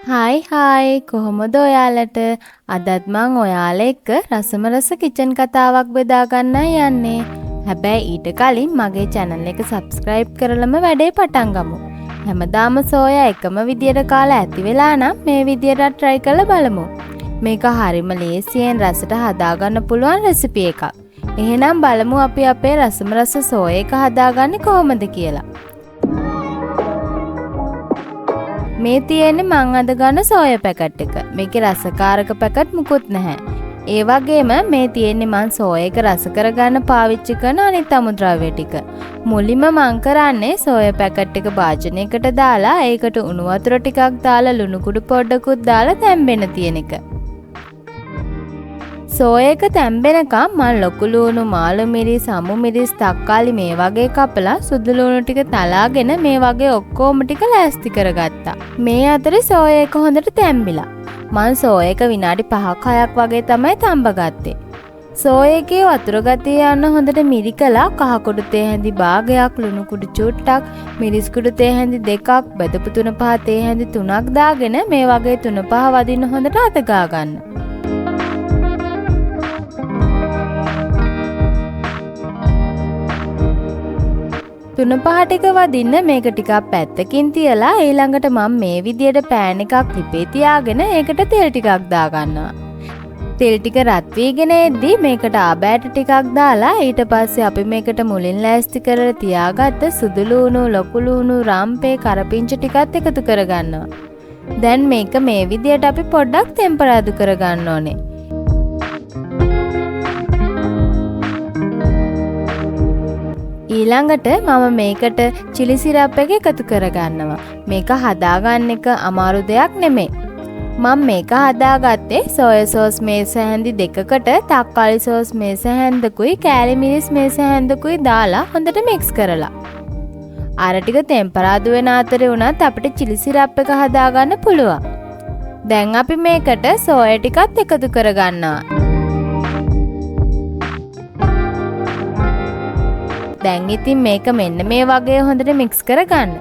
Hi කොහොමද ඔයාලට? අදත් මං ඔයාලා එක්ක රසම රස කිචන් කතාවක් බෙදා ගන්නයි යන්නේ. හැබැයි ඊට කලින් මගේ channel එක subscribe කරලම වැඩේ පටන් ගමු. හැමදාම සෝයා එකම විදියට කාලා ඇති වෙලා නම් මේ විදියට try කරලා බලමු. මේක හරිම ලේසියෙන් රසට හදාගන්න පුළුවන් රෙසිපි එකක්. එහෙනම් බලමු අපි අපේ රසම රස සෝයා එක හදාගන්නේ කොහොමද කියලා. මේ තියෙන්නේ මං අද ගන්න සෝයා පැකට් එක. මේකේ රසකාරක පැකට් මුකුත් නැහැ. ඒ වගේම මේ තියෙන්නේ මං සෝයා එක රස කරගන්න පාවිච්චි කරන අනිත් අමුද්‍රව්‍ය ටික. මුලින්ම මං කරන්නේ සෝයා පැකට් එක භාජනයකට දාලා ඒකට උණු වතුර ටිකක් දාලා ලුණු කුඩු පොඩ්ඩකුත් දාලා තැම්බෙන්න තියෙන එක. සෝයා එක තැම්බෙනකම් මං ලොකු ලුණු, මාළු මිරිස්, අමු මිරිස්, තක්කාලි මේ වගේ කපලා සුදු ලුණු ටික තලාගෙන මේ වගේ ඔක්කොම ටික ලෑස්ති කරගත්තා. මේ අතරේ සෝයා එක හොඳට තැම්බිලා. මං සෝයා එක විනාඩි 5ක් 6ක් වගේ තමයි තඹගත්තේ. සෝයා එකේ වතුර ගතිය යන හොඳට මිරිකලා කහ කුඩු තේ හැඳි භාගයක්, ලුණු කුඩු චුට්ටක්, මිරිස් කුඩු තේ හැඳි දෙකක්, බෙදපු 3-5 තේ හැඳි 3ක් දාගෙන මේ වගේ 3-5 වදින්න හොඳට අතගා ගන්න. තුන පහ ටික වදින්න මේක ටිකක් පැත්තකින් තියලා ඊළඟට මම මේ විදියට පෑන් එකක් ලිපේ තියාගෙන ඒකට තෙල් ටිකක් දා ගන්නවා. තෙල් ටික රත් වීගෙන එද්දි මේකට ආබෑට ටිකක් දාලා ඊට පස්සේ අපි මේකට මුලින් ලෑස්ති කරලා තියාගත්ත සුදු ලුණු, ලොකු ලුණු, රම්පේ, කරපිංච ටිකත් එකතු කරගන්නවා. දැන් මේක මේ විදියට අපි පොඩ්ඩක් ටෙම්පරාදු කරගන්න ඕනේ. ඊළඟට මම මේකට chili syrup එක එකතු කරගන්නවා. මේක හදාගන්න එක අමාරු දෙයක් නෙමෙයි. මම මේක හදාගත්තේ සෝයා සෝස් මේස හැන්දි දෙකකට තක්කාලි සෝස් මේස හැන්දකුයි කෑලි මිරිස් මේස හැන්දකුයි දාලා හොඳට mix කරලා. අර ටික ටෙම්පරාදු වෙන අතරේ උනත් අපිට chili syrup එක හදාගන්න පුළුවන්. දැන් අපි මේකට සෝයා ටිකත් එකතු කරගන්නවා. දැන් ඉතින් මේක මෙන්න මේ වගේ හොඳට mix කරගන්න.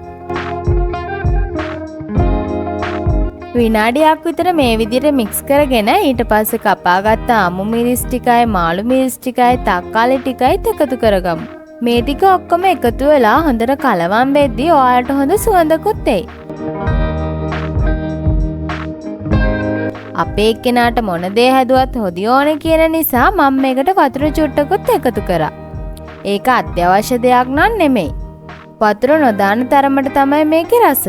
විනාඩියක් විතර මේ විදිහට mix කරගෙන ඊට පස්සේ කපාගත්ත අමු මිරිස් ටිකයි, මාළු මිරිස් ටිකයි, තක්කාලි ටිකයි එකතු කරගමු. මේ ටික ඔක්කොම එකතු වෙලා හොඳට කලවම් වෙද්දී ඔයාලට හොඳ සුවඳකුත් එයි. අපේ එක්කෙනාට මොන දේ හැදුවත් හොදි ඕනේ කියන නිසා මම මේකට වතුර චුට්ටකුත් එකතු කරා. ඒක අත්‍යවශ්‍ය දෙයක් නන් නෙමෙයි. වතුර නොදාන තරමට තමයි මේකේ රස.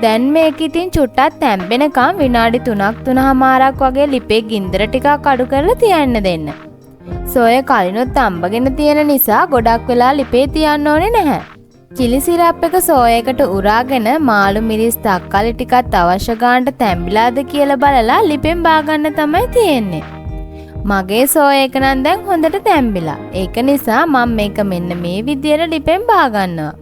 දැන් මේක ඉතින් චුට්ටක් තැම්බෙනකම් විනාඩි 3-3.5ක් වගේ ලිපේ ගින්දර ටිකක් අඩු කරලා තියන්න දෙන්න. සෝයා කලිනුත් තඹගෙන තියෙන නිසා ගොඩක් වෙලා ලිපේ තියන්න ඕනේ නැහැ. chili syrup එක සෝයා එකට උරාගෙන මාළු මිරිස් තක්කාලි ටිකත් අවශ්‍ය ගානට තැම්බිලාද කියලා බලලා ලිපෙන් බාගන්න තමයි තියෙන්නේ. මගේ සෝයා එක නම් දැන් හොඳට තැම්බිලා. ඒක නිසා මම මේක මෙන්න මේ විදියට ලිපෙන් බාගන්නවා.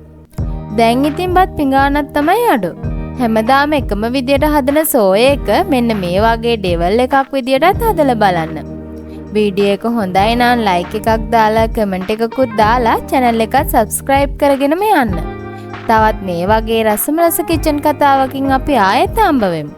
දැන් ඉතින් බත් පිඟානක් තමයි අඩු. හැමදාම එකම විදියට හදන සෝයා එක මෙන්න මේ වගේ ඩෙවල් එකක් විදියටත් හදලා බලන්න. වීඩියෝ එක හොඳයි නම් like එකක් දාලා කමෙන්ට් එකකුත් දාලා channel එකත් subscribe කරගෙනම යන්න. තවත් මේ වගේ රසම රස කිචන් කතාවකින් අපි ආයෙත් හම්බ වෙමු.